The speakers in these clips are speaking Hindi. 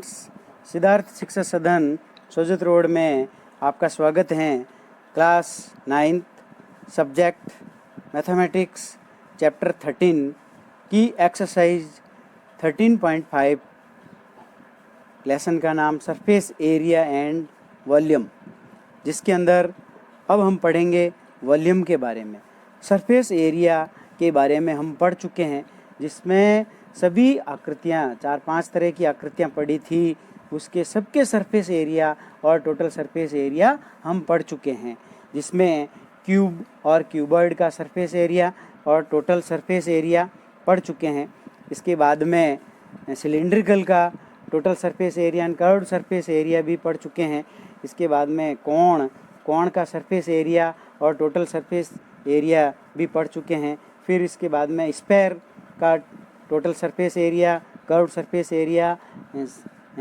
स्टूडेंट्स, सिद्धार्थ शिक्षा सदन सोजत रोड में आपका स्वागत है। Class 9th subject mathematics chapter 13 की एक्सरसाइज 13.5 लेसन का नाम सरफेस एरिया एंड वॉल्यूम, जिसके अंदर अब हम पढ़ेंगे वॉल्यूम के बारे में। सरफेस एरिया के बारे में हम पढ़ चुके हैं, जिसमें सभी आकृतियाँ 4-5 तरह की आकृतियाँ पढ़ी थी, उसके सबके सरफेस एरिया और टोटल सरफेस एरिया हम पढ़ चुके हैं, जिसमें क्यूब और क्यूबॉइड का सरफेस एरिया और टोटल सरफेस एरिया पढ़ चुके हैं। इसके बाद में सिलेंड्रिकल का total surface area and curved surface area भी पढ़ चुके हैं। इसके बाद में कोण का सरफेस एरिया और टोटल सरफेस एरिया भी पढ़ चुके हैं। फिर इसके बाद में स्फेयर का total surface area, curved surface area,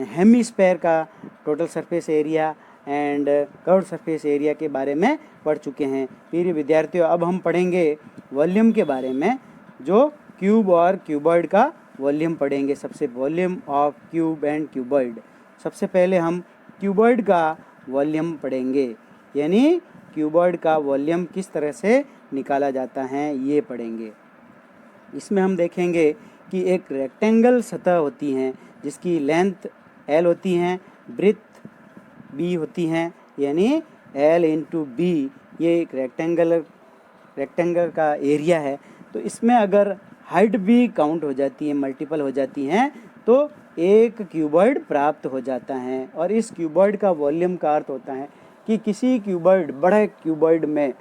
hemisphere का total surface area and curved surface area के बारे में पढ़ चुके हैं। फिर विद्यार्थियों, अब हम पढ़ेंगे वॉल्यूम के बारे में, जो क्यूब और क्यूबॉइड का वॉल्यूम पढ़ेंगे। सबसे volume of cube and cuboid. सबसे पहले हम क्यूबॉइड का वॉल्यूम पढ़ेंगे, यानी क्यूबॉइड का वॉल्यूम किस तरह से निकाला जाता है ये पढ़ेंगे। इसमें हम देखेंगे कि एक रेक्टेंगल सतह होती हैं, जिसकी लेंथ L होती हैं, ब्रेड्थ B होती हैं, यानी L इंटू B। ये एक रेक्टेंगल का एरिया है। तो इसमें अगर हाइट भी काउंट हो जाती है, मल्टीपल हो जाती हैं, तो एक क्यूबॉइड प्राप्त हो जाता है। और इस क्यूबॉइड का वॉल्यूम का अर्थ होता है कि किसी क्यूबॉइड, बड़े क्यूबॉइड में,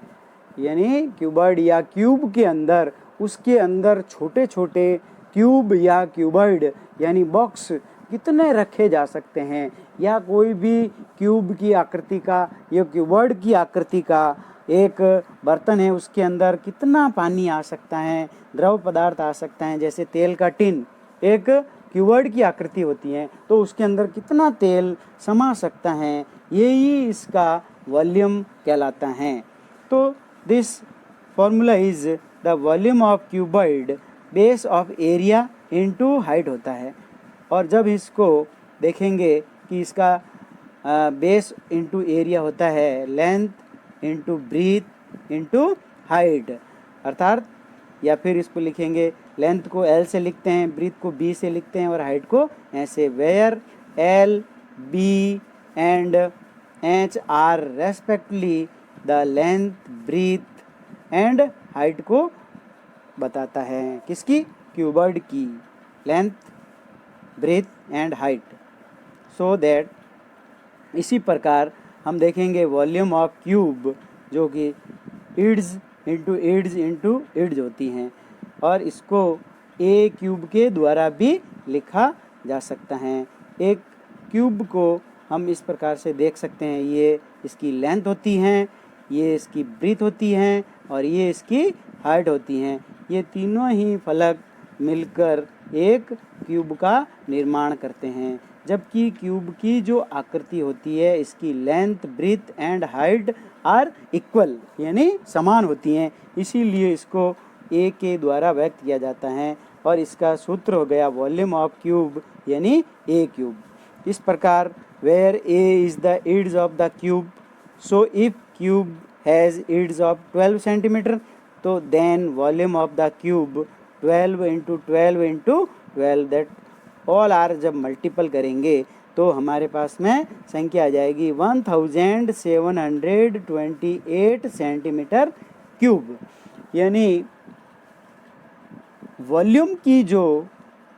यानी क्यूबॉइड या क्यूब के अंदर, उसके अंदर छोटे छोटे क्यूब या क्यूबॉइड यानी बॉक्स कितने रखे जा सकते हैं, या कोई भी क्यूब की आकृति का या क्यूबॉइड की आकृति का एक बर्तन है, उसके अंदर कितना पानी आ सकता है, द्रव पदार्थ आ सकता है। जैसे तेल का टिन एक क्यूबॉइड की आकृति होती है, तो उसके अंदर कितना तेल समा सकता है, यही इसका वॉल्यूम कहलाता है। तो this formula is the volume of cuboid base of area into height होता है। और जब इसको देखेंगे कि इसका बेस इनटू एरिया होता है length into breadth into height, अर्थात या फिर इसको लिखेंगे, लेंथ को L से लिखते हैं, ब्रीथ को B से लिखते हैं और हाइट को ऐसे, where L, B and H are respectively the length, breadth and height को बताता है। किसकी? क्यूबॉइड की length, breadth and height. So that इसी प्रकार हम देखेंगे वॉल्यूम ऑफ क्यूब, जो कि इड्स इंटू इड्स होती हैं, और इसको ए क्यूब के द्वारा भी लिखा जा सकता है। एक क्यूब को हम इस प्रकार से देख सकते हैं, ये इसकी लेंथ होती हैं, ये इसकी ब्रीथ होती हैं और ये इसकी हाइट होती हैं। ये तीनों ही फलक मिलकर एक क्यूब का निर्माण करते हैं। जबकि क्यूब की जो आकृति होती है, इसकी length, breadth and height are equal, यानी समान होती हैं, इसीलिए इसको ए के द्वारा व्यक्त किया जाता है। और इसका सूत्र हो गया वॉल्यूम ऑफ क्यूब, यानी ए क्यूब। इस प्रकार where a is the edges of the cube, so if cube has edges of 12 centimetre, तो then volume of the cube 12 into 12 into 12, that all are जब मल्टीपल करेंगे तो हमारे पास में संख्या आ जाएगी 1728 सेंटीमीटर क्यूब। यानी वॉल्यूम की जो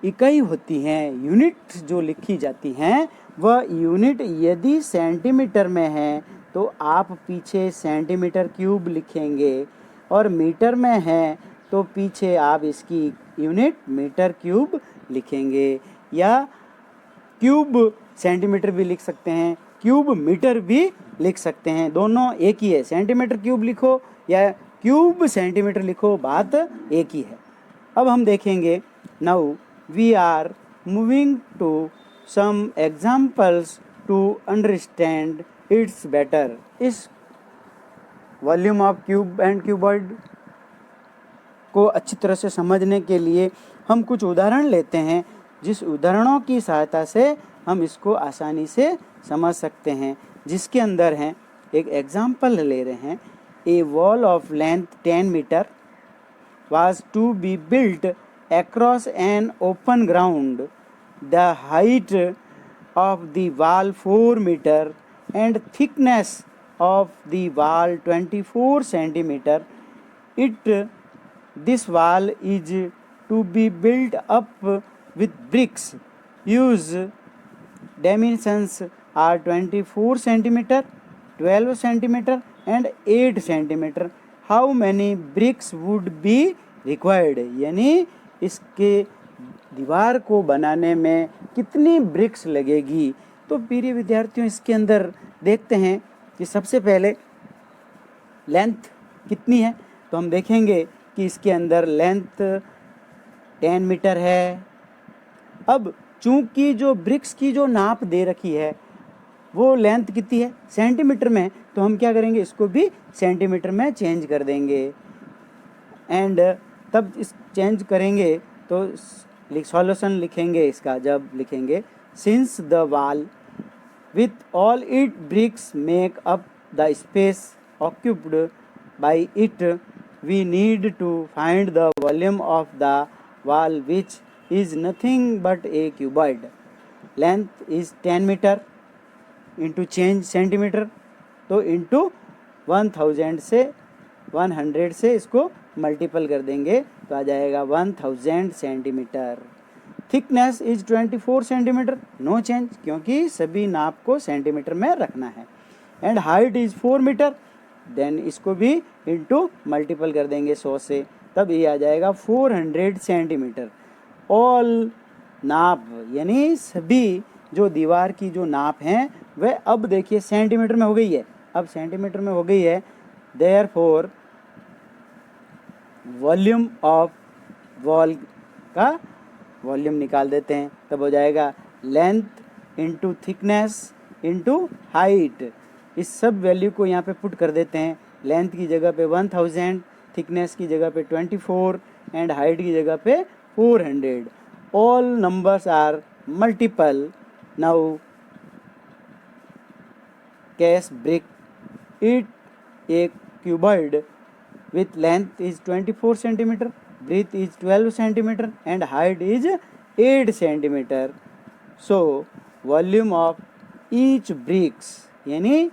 इकाई होती हैं, यूनिट जो लिखी जाती हैं, वह यूनिट यदि सेंटीमीटर में है तो आप पीछे सेंटीमीटर क्यूब लिखेंगे, और मीटर में है तो पीछे आप इसकी यूनिट मीटर क्यूब लिखेंगे, या क्यूब सेंटीमीटर भी लिख सकते हैं, क्यूब मीटर भी लिख सकते हैं, दोनों एक ही है। सेंटीमीटर क्यूब लिखो या क्यूब सेंटीमीटर लिखो, बात एक ही है। अब हम देखेंगे, now we are moving to some examples to understand its better. इस volume of cube and cuboid को अच्छी तरह से समझने के लिए हम कुछ उदाहरण लेते हैं, जिस उदाहरणों की सहायता से हम इसको आसानी से समझ सकते हैं, जिसके अंदर हैं, एक एग्जाम्पल ले रहे हैं। A wall of length 10 metre was to be built across an open ground. The height of the wall 4 meter and thickness of the wall 24 centimeter. This wall is to be built up with bricks. Use dimensions are 24 centimeter, 12 centimeter and 8 centimeter. How many bricks would be required? यानी इसके दीवार को बनाने में कितनी ब्रिक्स लगेगी। तो प्रिय विद्यार्थियों, इसके अंदर देखते हैं कि सबसे पहले लेंथ कितनी है। तो हम देखेंगे कि इसके अंदर लेंथ 10 मीटर है। अब चूंकि जो ब्रिक्स की जो नाप दे रखी है वो लेंथ कितनी है, सेंटीमीटर में, तो हम क्या करेंगे, इसको भी सेंटीमीटर में चेंज कर देंगे। एंड तब इस चेंज करेंगे तो सॉल्यूशन लिखेंगे इसका। जब लिखेंगे, since the wall with all it bricks make up the space occupied by it, we need to find the volume of the wall which is nothing but a cuboid. Length is 10 metre into change centimetre, तो इंटू 1000 से 100 से इसको मल्टीपल कर देंगे तो आ जाएगा 1000 centimetre. Thickness is 24 centimetre, no change, क्योंकि सभी नाप को सेंटीमीटर में रखना है। And height is 4 metre, then इसको भी इंटू मल्टीपल कर देंगे 100 से, तब ये आ जाएगा 400 सेंटीमीटर। ऑल नाप यानी सभी जो दीवार की जो नाप हैं वह अब देखिए सेंटीमीटर में हो गई है। अब सेंटीमीटर में हो गई है, देयरफॉर वॉल्यूम ऑफ वॉल का वॉल्यूम निकाल देते हैं, तब हो जाएगा length into thickness into height. इस सब वैल्यू को यहाँ पे पुट कर देते हैं। लेंथ की जगह पे 1000, थिकनेस की जगह पे 24 एंड हाइट की जगह पे 400। All numbers are multiple. Now case brick it a cuboid with length is 24 centimeter, breadth is 12 centimeter and height is 8 centimeter. So volume of each bricks यानी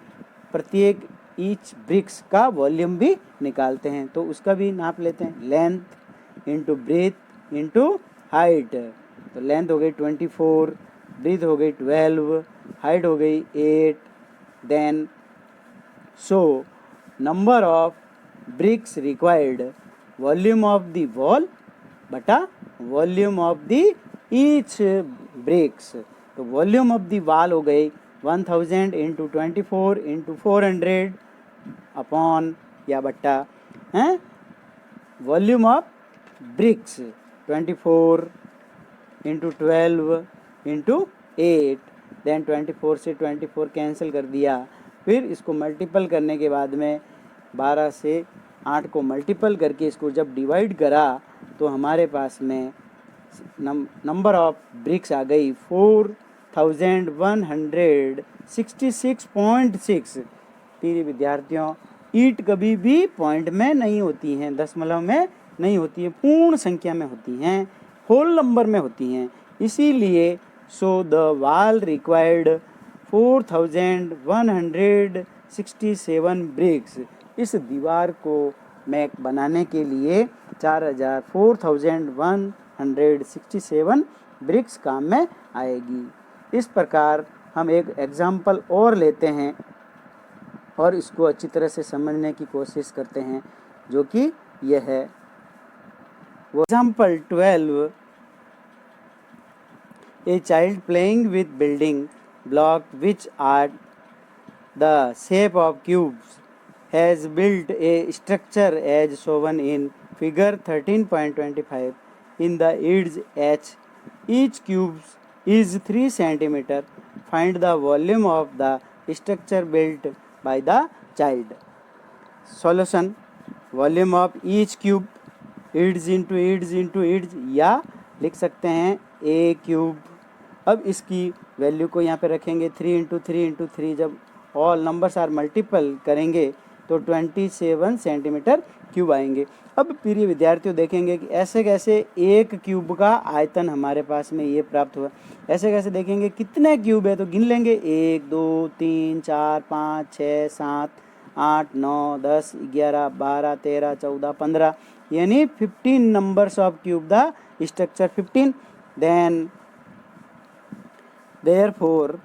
प्रत्येक each bricks का वॉल्यूम भी निकालते हैं, तो उसका भी नाप लेते हैं। Length into breadth into height, तो लेंथ हो गई 24, ब्रेथ हो गई 12, हाइट हो गई 8। Then so number of bricks required, volume of the wall बटा volume of the each bricks। तो volume of the wall हो गई 1000 into 24 into 400 अपॉन या बट्टा हैं volume of bricks 24 into 12 into 8। Then 24 से 24 कैंसिल कर दिया, फिर इसको मल्टीपल करने के बाद में 12 से 8 को मल्टीपल करके इसको जब डिवाइड करा तो हमारे पास में नंबर ऑफ ब्रिक्स आ गई 4166.6। प्रिय विद्यार्थियों, ईंट कभी भी पॉइंट में नहीं होती हैं, दशमलव में नहीं होती हैं, पूर्ण संख्या में होती हैं, होल नंबर में होती हैं। इसीलिए so the wall required 4167 bricks। इस दीवार को मैक बनाने के लिए 4167 ब्रिक्स काम में आएगी। इस प्रकार हम एक एग्जाम्पल और लेते हैं और इसको अच्छी तरह से समझने की कोशिश करते हैं, जो कि यह है वो example 12। A child playing with building blocks which are the shape of cubes has built a structure as shown in figure 13.25 in the edge H. Each cube is 3 cm. Find the volume of the structure built by the child. Solution: volume of each cube, edge into edge, या लिख सकते हैं a cube। अब इसकी वैल्यू को यहाँ पे रखेंगे 3 इंटू 3 इंटू 3, जब ऑल नंबर्स आर मल्टीपल करेंगे तो 27 सेंटीमीटर क्यूब आएंगे। अब प्रिय विद्यार्थियों देखेंगे कि ऐसे कैसे एक क्यूब का आयतन हमारे पास में ये प्राप्त हुआ। ऐसे कैसे देखेंगे कितने क्यूब है तो गिन लेंगे 1 2 3 4 5 6 7 8 9 10 11 12 13 14 15, यानी 15 numbers of cube the structure 15। Then therefore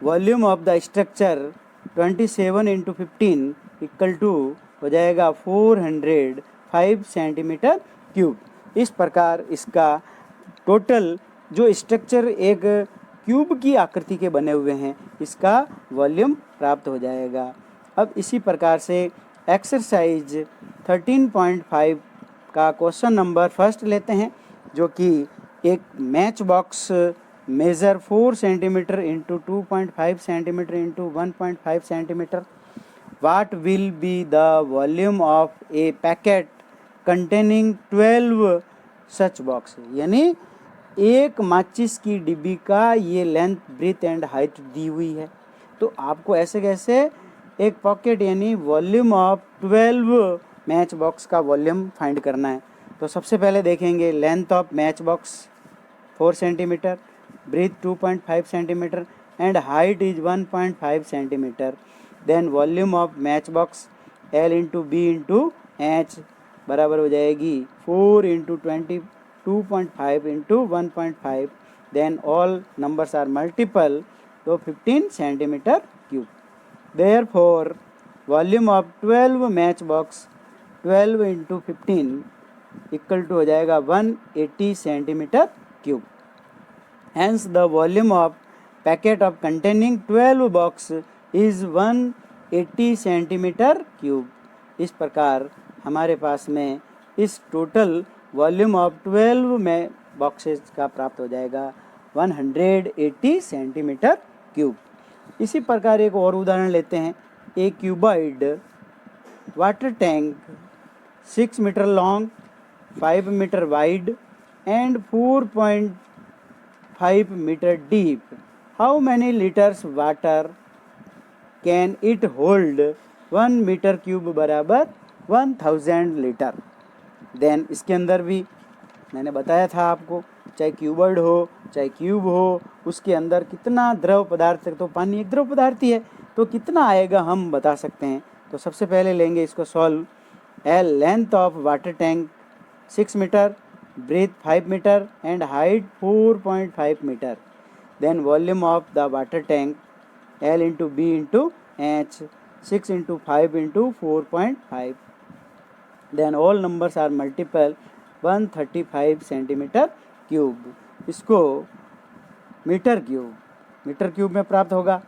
volume of the structure 27 into 15 equal to हो जाएगा 405 सेंटीमीटर क्यूब। इस प्रकार इसका टोटल जो स्ट्रक्चर एक क्यूब की आकृति के बने हुए हैं इसका वॉल्यूम प्राप्त हो जाएगा। अब इसी प्रकार से एक्सरसाइज 13.5 का क्वेश्चन नंबर फर्स्ट लेते हैं, जो कि एक match box measure 4 centimetre into 2.5 centimetre into 1.5 centimetre. What will be the volume of a packet containing 12 such box? यानी एक माचिस की डिब्बी का ये लेंथ ब्रीथ एंड हाइट दी हुई है, तो आपको ऐसे कैसे एक पॉकेट यानी वॉल्यूम ऑफ 12 मैच बॉक्स का वॉल्यूम फाइंड करना है। तो सबसे पहले देखेंगे length of match box 4 centimetre, breadth 2.5 centimetre and height is 1.5 centimetre. Then volume of match box L into B into H बराबर हो जाएगी 4 into 22.5 into 1.5। Then all numbers are multiple, तो 15 centimetre cube. Therefore volume of 12 match box 12 into 15 equal to हो जाएगा 180 centimetre cube. Hence the volume of packet of containing 12 box is 180 centimetre cube. इस प्रकार हमारे पास में इस टोटल वॉल्यूम ऑफ 12 में बॉक्सेस का प्राप्त हो जाएगा 180 सेंटीमीटर क्यूब। इसी प्रकार एक और उदाहरण लेते हैं। A cuboid water tank 6 metre long, 5 metre wide and 4.5 metre deep. How many litres water can it hold? 1 metre cube बराबर 1000 लीटर। देन इसके अंदर भी मैंने बताया था आपको, चाहे क्यूबॉइड हो चाहे क्यूब हो, उसके अंदर कितना द्रव पदार्थ, तो पानी एक द्रव पदार्थ ही है, तो कितना आएगा हम बता सकते हैं। तो सबसे पहले लेंगे इसको solve. L length of water tank 6 metre, breadth 5 metre and height 4.5 metre. Then volume of the water tank L into B into H 6 into 5 into 4.5। Then all numbers are multiple 135 centimetre cube. इसको मीटर क्यूब में प्राप्त होगा,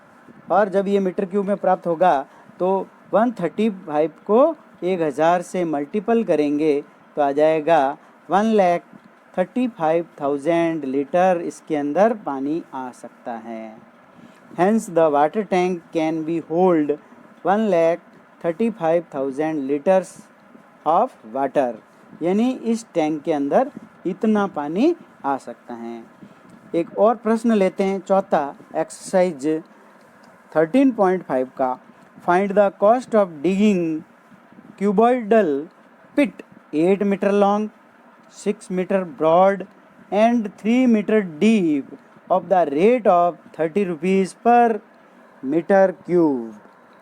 और जब ये मीटर क्यूब में प्राप्त होगा तो 135 को 1000 से मल्टीपल करेंगे तो आ जाएगा 1,35,000 लीटर इसके अंदर पानी आ सकता है। Hence the water tank can be hold 1,35,000 litres of water, यानी इस टैंक के अंदर इतना पानी आ सकता है। एक और प्रश्न लेते हैं, चौथा एक्सरसाइज 13.5 का। Find the cost of digging cuboidal pit 8 metre long, 6 metre broad and 3 metre deep of the rate of 30 rupees per metre cube.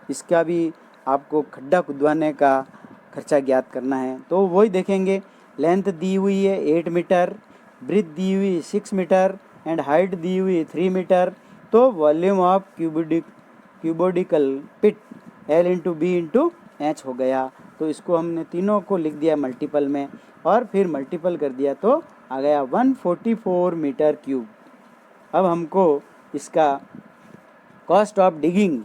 इसका भी आपको खड्डा खुदवाने का खर्चा ज्ञात करना है, तो वही देखेंगे। लेंथ दी हुई है 8 मीटर, ब्रीथ दी हुई 6 मीटर एंड हाइट दी हुई 3 मीटर। तो volume of cuboidical pit L into B into H हो गया। तो इसको हमने तीनों को लिख दिया मल्टीपल में और फिर मल्टीपल कर दिया तो आ गया 144 मीटर क्यूब। अब हमको इसका cost of digging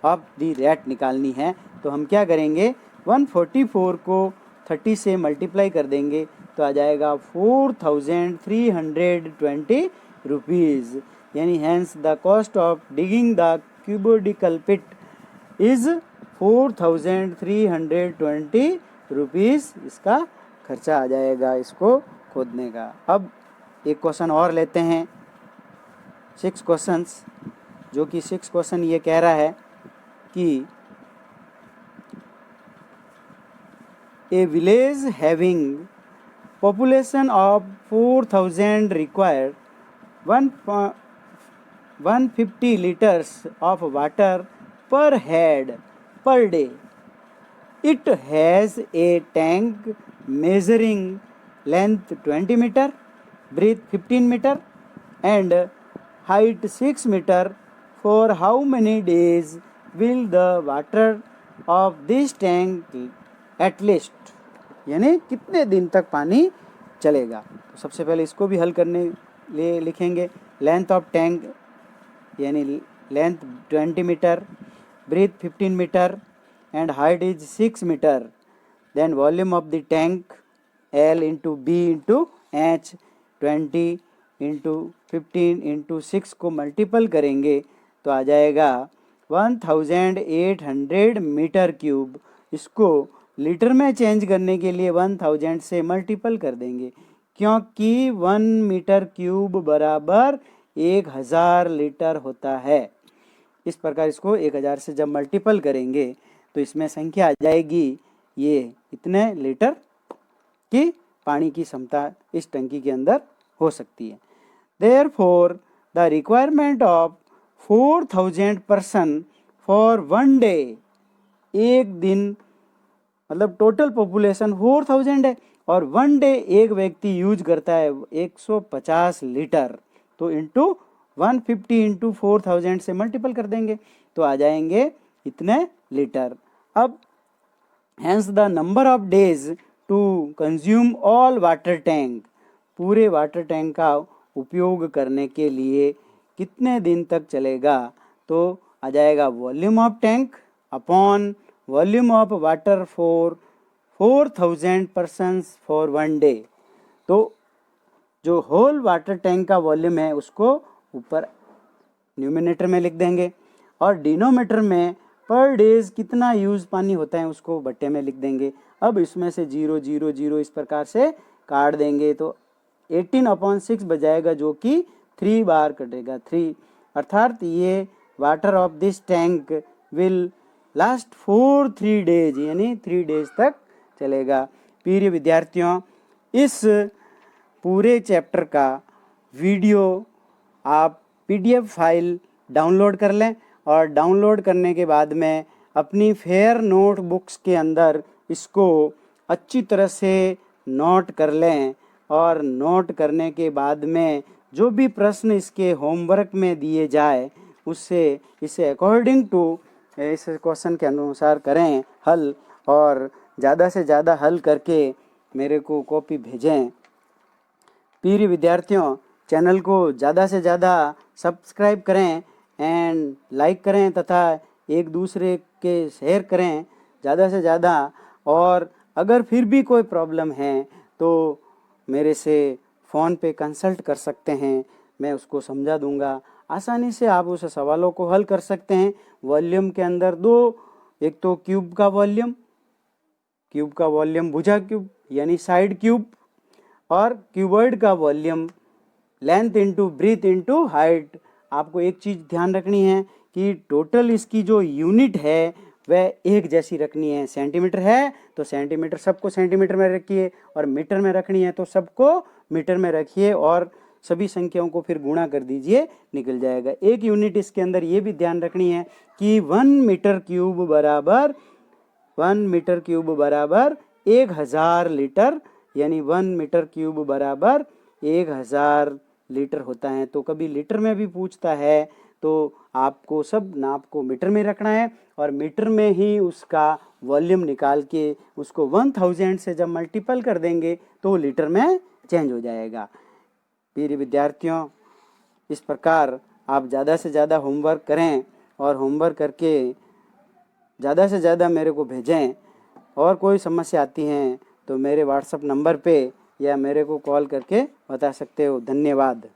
of the rate निकालनी है, तो हम क्या करेंगे, 144 को 30 से मल्टीप्लाई कर देंगे तो आ जाएगा 4320 रुपीज़, यानी hence the cost of digging the cuboidical pit is 4320 rupees. इसका खर्चा आ जाएगा इसको खोदने का। अब एक क्वेश्चन और लेते हैं, 6 क्वेश्चंस, जो कि 6 क्वेश्चन ये कह रहा है कि ए village having population of 4000 required 150 liters of water per head per day. It has a tank measuring length 20 meter, breadth 15 meter and height 6 meter. For how many days will the water of this tank at least? यानी कितने दिन तक पानी चलेगा। तो सबसे पहले इसको भी हल करने लिए लिखेंगे लेंथ ऑफ टैंक यानी length 20 metre, breadth 15 metre and height is 6 metre. Then volume of the tank L into B into H, 20 into 15 into 6 को मल्टीपल करेंगे तो आ जाएगा 1800 मीटर क्यूब। इसको लीटर में चेंज करने के लिए 1000 से मल्टीपल कर देंगे, क्योंकि 1 मीटर क्यूब बराबर 1000 लीटर होता है। इस प्रकार इसको 1000 से जब मल्टीपल करेंगे तो इसमें संख्या आ जाएगी ये इतने लीटर की पानी की क्षमता इस टंकी के अंदर हो सकती है। Therefore the requirement of 4000 person for 1 day, एक दिन मतलब टोटल पॉपुलेशन 4000 है और 1 डे एक व्यक्ति यूज करता है 150 लीटर, तो इंटू 150 इंटू 4000 से मल्टीपल कर देंगे तो आ जाएंगे इतने लीटर। अब hence the number of days to consume all water tank, पूरे वाटर टैंक का उपयोग करने के लिए कितने दिन तक चलेगा, तो आ जाएगा volume of tank upon volume of water for 4000 persons for 1 day. तो जो होल वाटर टैंक का वॉल्यूम है उसको ऊपर न्यूमिनेटर में लिख देंगे और डिनोमीटर में पर डेज कितना यूज पानी होता है उसको बट्टे में लिख देंगे। अब इसमें से 0 0 0 इस प्रकार से काट देंगे तो 18/6 बजाएगा, जो कि 3 बार कटेगा 3, अर्थात ये water of this tank will last for 3 days, यानी 3 डेज तक चलेगा। प्रिय विद्यार्थियों, इस पूरे चैप्टर का वीडियो आप PDF फाइल डाउनलोड कर लें और डाउनलोड करने के बाद में अपनी फेयर नोट बुक्स के अंदर इसको अच्छी तरह से नोट कर लें और नोट करने के बाद में जो भी प्रश्न इसके होमवर्क में दिए जाए उससे इसे अकॉर्डिंग टू इस क्वेश्चन के अनुसार करें हल, और ज़्यादा से ज़्यादा हल करके मेरे को कॉपी भेजें। प्रिय विद्यार्थियों, चैनल को ज़्यादा से ज़्यादा सब्सक्राइब करें एंड लाइक करें तथा एक दूसरे के शेयर करें ज़्यादा से ज़्यादा। और अगर फिर भी कोई प्रॉब्लम है तो मेरे से फ़ोन पे कंसल्ट कर सकते हैं, मैं उसको समझा दूंगा। आसानी से आप उस सवालों को हल कर सकते हैं। वॉल्यूम के अंदर दो, एक तो क्यूब का वॉल्यूम भुजा क्यूब यानी साइड क्यूब, और क्यूबॉइड का volume length into breadth into height. आपको एक चीज़ ध्यान रखनी है कि टोटल इसकी जो यूनिट है वह एक जैसी रखनी है। सेंटीमीटर है तो सेंटीमीटर सबको सेंटीमीटर में रखिए, और मीटर में रखनी है तो सबको मीटर में रखिए, और सभी संख्याओं को फिर गुणा कर दीजिए, निकल जाएगा। एक यूनिट इसके अंदर ये भी ध्यान रखनी है कि 1 मीटर क्यूब बराबर 1000 लीटर, यानी 1 मीटर क्यूब बराबर 1000 लीटर होता है। तो कभी लीटर में भी पूछता है तो आपको सब नाप को मीटर में रखना है और मीटर में ही उसका वॉल्यूम निकाल के उसको 1000 से जब मल्टीपल कर देंगे तो लीटर में चेंज हो जाएगा। प्रिय विद्यार्थियों, इस प्रकार आप ज़्यादा से ज़्यादा होमवर्क करें और होमवर्क करके ज़्यादा से ज़्यादा मेरे को भेजें। और कोई समस्या आती है तो मेरे व्हाट्सएप नंबर पे या मेरे को कॉल करके बता सकते हो। धन्यवाद।